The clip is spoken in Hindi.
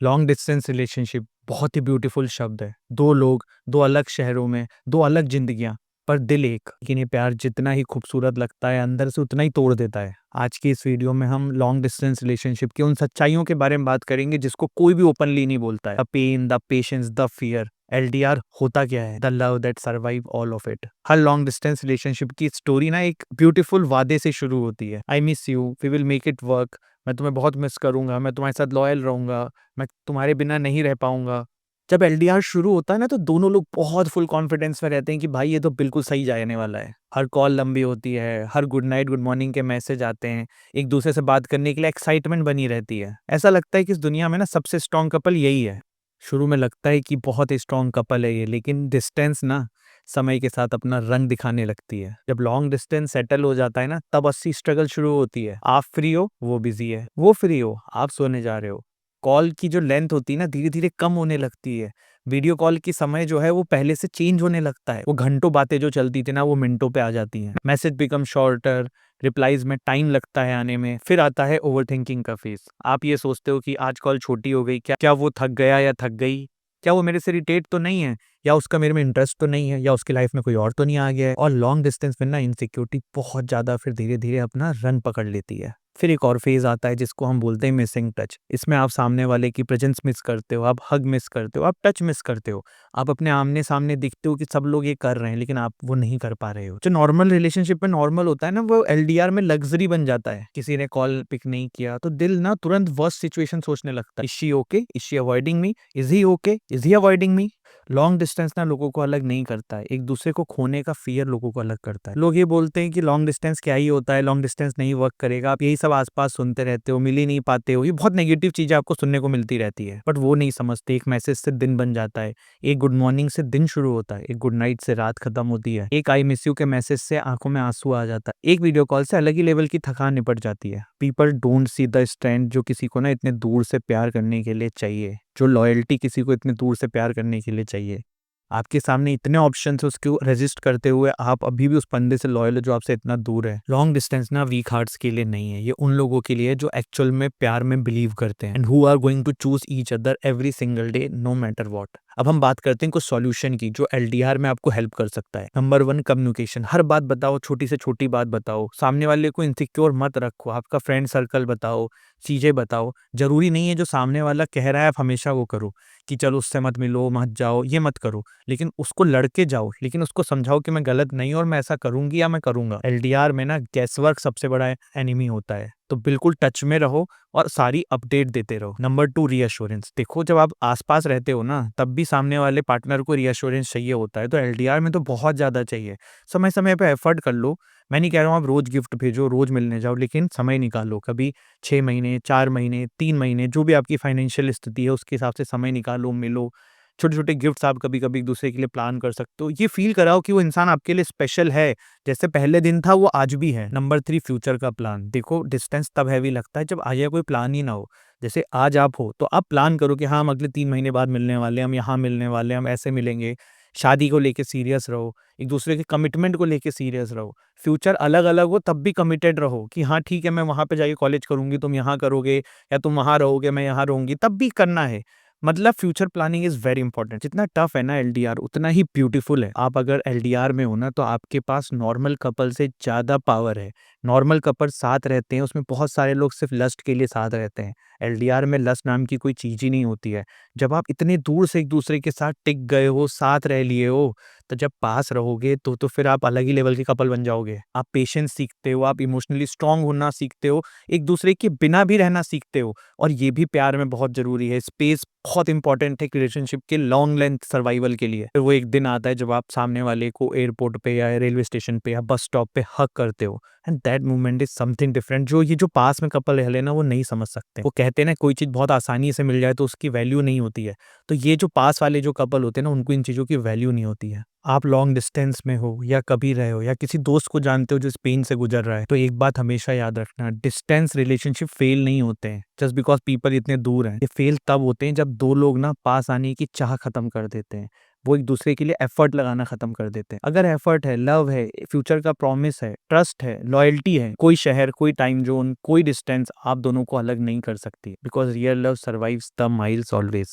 लॉन्ग डिस्टेंस रिलेशनशिप बहुत ही ब्यूटीफुल शब्द है। दो लोग, दो अलग शहरों में, दो अलग जिंदगियां, पर दिल एक। लेकिन ये प्यार जितना ही खूबसूरत लगता है अंदर से उतना ही तोड़ देता है। आज की इस वीडियो में हम लॉन्ग डिस्टेंस रिलेशनशिप की उन सच्चाइयों के बारे में बात करेंगे जिसको कोई भी ओपनली नहीं बोलता है। The pain, the patience, the fear. LDR होता क्या है? The love that survive all of it. हर लॉन्ग डिस्टेंस रिलेशनशिप की स्टोरी ना एक ब्यूटीफुल वादे से शुरू होती है। I miss you, we will make it work, मैं तुम्हें बहुत मिस करूंगा, मैं तुम्हारे साथ लॉयल रहूंगा, मैं तुम्हारे बिना नहीं रह पाऊंगा। जब एलडीआर शुरू होता है ना तो दोनों लोग बहुत फुल कॉन्फिडेंस में रहते हैं कि भाई ये तो बिल्कुल सही जाने वाला है। हर कॉल लंबी होती है, her good night good morning के मैसेज आते हैं, एक दूसरे से बात करने के लिए एक्साइटमेंट बनी रहती है। ऐसा लगता है कि इस दुनिया में ना सबसे स्ट्रॉन्ग कपल यही है। शुरू में लगता है कि बहुत ही स्ट्रॉन्ग कपल है ये, लेकिन डिस्टेंस ना समय के साथ अपना रंग दिखाने लगती है। जब लॉन्ग डिस्टेंस सेटल हो जाता है ना तब असली स्ट्रगल शुरू होती है। आप फ्री हो, वो बिजी है, वो फ्री हो, आप सोने जा रहे हो। कॉल की जो लेंथ होती है ना धीरे धीरे कम होने लगती है। वीडियो कॉल की समय जो है वो पहले से चेंज होने लगता है। वो घंटों बातें जो चलती थी ना वो मिनटों पे आ जाती हैं। मैसेज बिकम शॉर्टर, रिप्लाईज में टाइम लगता है आने में। फिर आता है ओवरथिंकिंग का फेज। आप ये सोचते हो कि आज कॉल छोटी हो गई, क्या क्या वो थक गया या थक गई, क्या वो मेरे से इरिटेट तो नहीं है, या उसका मेरे में इंटरेस्ट तो नहीं है, या उसकी लाइफ में कोई और तो नहीं आ गया है। और लॉन्ग डिस्टेंस में ना इनसिक्योरिटी बहुत ज्यादा फिर धीरे धीरे अपना रंग पकड़ लेती है। फिर एक और फेज आता है जिसको हम बोलते हैं मिसिंग टच। इसमें आप सामने वाले की प्रेजेंस मिस करते हो, आप हग मिस करते हो, आप टच मिस करते हो। आप अपने आमने सामने दिखते हो कि सब लोग ये कर रहे हैं लेकिन आप वो नहीं कर पा रहे हो। जो नॉर्मल रिलेशनशिप में नॉर्मल होता है ना वो एलडीआर में लग्जरी बन जाता है। किसी ने कॉल पिक नहीं किया तो दिल ना तुरंत वर्स्ट सिचुएशन सोचने लगता है। Is she okay, is she avoiding me, is he okay, is he avoiding me. Long distance ना लोगों को अलग नहीं करता है, एक दूसरे को खोने का फियर लोगों को अलग करता है। लोग ये बोलते हैं कि लॉन्ग डिस्टेंस क्या ही होता है, लॉन्ग डिस्टेंस नहीं वर्क करेगा, आप यही सब आसपास सुनते रहते हो, मिल ही नहीं पाते हो, ये बहुत नेगेटिव चीजें आपको सुनने को मिलती रहती है। बट वो नहीं समझते एक मैसेज से दिन बन जाता है, एक गुड मॉर्निंग से दिन शुरू होता है, एक गुड नाइट से रात खत्म होती है, एक आई मिस यू के मैसेज से आंखों में आंसू आ जाता है, एक वीडियो कॉल से अलग ही लेवल की थकान निपट जाती है। People don't see the strength जो किसी को ना इतने दूर से प्यार करने के लिए चाहिए, जो लॉयल्टी किसी को इतने दूर से प्यार करने के लिए चाहिए। आपके सामने इतने ऑप्शन है, उसको रेजिस्ट करते हुए आप अभी भी उस बंदे से लॉयल हो जो आपसे इतना दूर है। लॉन्ग डिस्टेंस ना वीक हार्ट्स के लिए नहीं है, ये उन लोगों के लिए जो एक्चुअल में प्यार में बिलीव करते हैं and who are going to choose each other every single day no matter what. अब हम बात करते हैं कुछ सॉल्यूशन की जो एलडीआर में आपको हेल्प कर सकता है। Number 1, communication. हर बात बताओ, छोटी से छोटी बात बताओ, सामने वाले को इनसिक्योर मत रखो। आपका फ्रेंड सर्कल बताओ, चीजें बताओ। जरूरी नहीं है जो सामने वाला कह रहा है आप हमेशा वो करो, कि चलो उससे मत मिलो, मत जाओ, ये मत करो। लेकिन उसको लड़के जाओ, लेकिन उसको समझाओ कि मैं गलत नहीं हूं और मैं ऐसा करूंगी या मैं करूंगा। एलडीआर में ना गैसवर्क सबसे बड़ा एनिमी होता है, तो बिल्कुल टच में रहो और सारी अपडेट देते रहो। Number 2, reassurance. देखो जब आप आसपास रहते हो ना तब भी सामने वाले पार्टनर को रीअश्योरेंस चाहिए होता है, तो एलडीआर में तो बहुत ज्यादा चाहिए। समय समय पे एफर्ट कर लो। मैं नहीं कह रहा हूँ आप रोज गिफ्ट भेजो, रोज मिलने जाओ, लेकिन समय निकालो। कभी 6 महीने, 4 महीने, 3 महीने, जो भी आपकी फाइनेंशियल स्थिति है उसके हिसाब से समय निकालो, मिलो। छोटे छोटे गिफ्ट्स आप कभी कभी एक दूसरे के लिए प्लान कर सकते हो। ये फील कराओ कि वो इंसान आपके लिए स्पेशल है, जैसे पहले दिन था वो आज भी है। नंबर 3, फ्यूचर का प्लान। देखो डिस्टेंस तब हैवी लगता है जब आगे कोई प्लान ही ना हो। जैसे आज आप हो तो आप प्लान करो कि हाँ हम अगले 3 महीने बाद मिलने वाले हैं, हम यहाँ मिलने वाले हैं, हम ऐसे मिलेंगे। शादी को लेके सीरियस रहो, एक दूसरे के कमिटमेंट को लेके सीरियस रहो। फ्यूचर अलग अलग हो तब भी कमिटेड रहो कि हाँ ठीक है मैं वहां पे जाके कॉलेज करूंगी, तुम यहाँ करोगे, या तुम वहां रहोगे मैं यहाँ रहूंगी, तब भी करना है। मतलब future planning is very important. जितना टफ है ना एलडीआर उतना ही ब्यूटीफुल है। आप अगर एलडीआर में हो ना तो आपके पास नॉर्मल कपल से ज्यादा पावर है। नॉर्मल कपल साथ रहते हैं उसमें बहुत सारे लोग सिर्फ लस्ट के लिए साथ रहते हैं। एलडीआर में लस्ट नाम की कोई चीज ही नहीं होती है। जब आप इतने दूर से एक दूसरे के साथ टिक गए हो, साथ रह लिए हो, तो जब पास रहोगे तो फिर आप अलग ही लेवल के कपल बन जाओगे। आप पेशेंस सीखते हो, आप इमोशनली स्ट्रांग होना सीखते हो, एक दूसरे के बिना भी रहना सीखते हो। और ये भी प्यार में बहुत जरूरी है। स्पेस बहुत इंपॉर्टेंट है रिलेशनशिप के लॉन्ग लेंथ सर्वाइवल के लिए। फिर वो एक दिन आता है जब आप सामने वाले को एयरपोर्ट पे या रेलवे स्टेशन पे या बस स्टॉप पे हक करते हो, and that moment is something different, जो ये जो पास में कपल रह लेना वो नहीं समझ सकते। वो कहते हैं ना कोई चीज बहुत आसानी से मिल जाए तो उसकी वैल्यू नहीं होती है। तो ये जो पास वाले जो कपल होते हैं ना उनको इन चीजों की वैल्यू नहीं होती है। आप लॉन्ग डिस्टेंस में हो या कभी रहे हो या किसी दोस्त को जानते हो जो स्पेन से गुजर रहा है, तो एक बात हमेशा याद रखना, डिस्टेंस रिलेशनशिप फेल नहीं होते हैं जस्ट बिकॉज पीपल इतने दूर हैं। ये फेल तब होते हैं जब दो लोग ना पास आने की चाह खत्म कर देते हैं। वो एक दूसरे के लिए एफर्ट लगाना खत्म कर देते हैं। अगर एफर्ट है, लव है, फ्यूचर का प्रॉमिस है, ट्रस्ट है, लॉयल्टी है, कोई शहर, कोई टाइम जोन, कोई डिस्टेंस आप दोनों को अलग नहीं कर सकती, because real love survives the miles always.